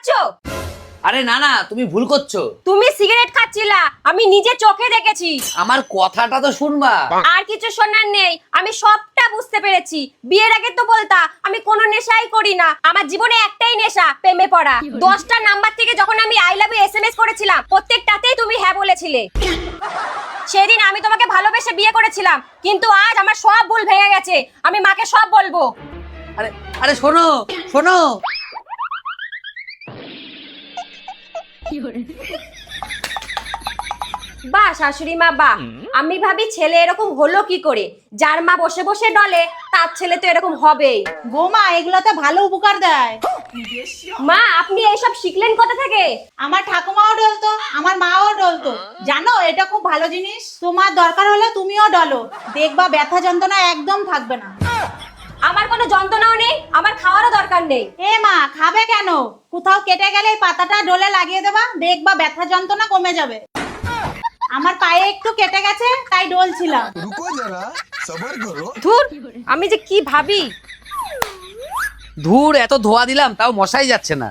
খাচ্ছো? আরে না না, তুমি ভুল করছো। তুমি সিগারেট খাচ্ছিলা, আমি নিজে চোখে দেখেছি। আমার কথাটা তো শুনবা। আর কিছু শোনার নেই, আমি সবটা বুঝতে পেরেছি। বিয়ের আগে তো বলতা আমি কোনো নেশাই করি না। আমার জীবনে একটাই নেশা, প্রেমে পড়া। 10টা নাম্বার থেকে যখন আমি আই লাভ ইউ এসএমএস করেছিলাম, প্রত্যেকটাতেই তুমি হ্যাঁ বলেছিলে। সেদিন আমি তোমাকে ভালোবেসে বিয়ে করেছিলাম, কিন্তু আজ আমার সব ভুল ভেঙে গেছে। আমি মাকে সব বলবো। আরে আরে শোনো শোনো, বাহ শাশুড়ি মা বাহ। আমি ভাবি ছেলে এরকম হলো কি করে, যার মা বসে বসে ডলে তার ছেলে তো এরকম হবেই। বৌমা এগুলোতে ভালো উপকার দেয়। মা আপনি এইসব শিখলেন কোথা থেকে? আমার ঠাকুমাও ডলতো, আমার মাও ডলতো। জানো এটা খুব ভালো জিনিস, তোমার দরকার হলে তুমিও ডলো, দেখবা ব্যথা যন্ত্রণা একদম থাকবে না। আমার কোনো যন্ত্রণাও নেই, আমার খাওয়ারও দরকার নেই। এ মা, খাবে কেন? কোথাও কেটে গেলে এই পাতাটা ডলে লাগিয়ে দেবা, দেখবা ব্যথা যন্ত্রণা কমে যাবে। আমার পায়ে একটু কেটে গেছে তাই ডলছিলাম। रुको जरा सबर करो। ধুর, আমি যে কি ভাবি। ধুর, এত ধোয়া দিলাম তাও মশাই যাচ্ছে না।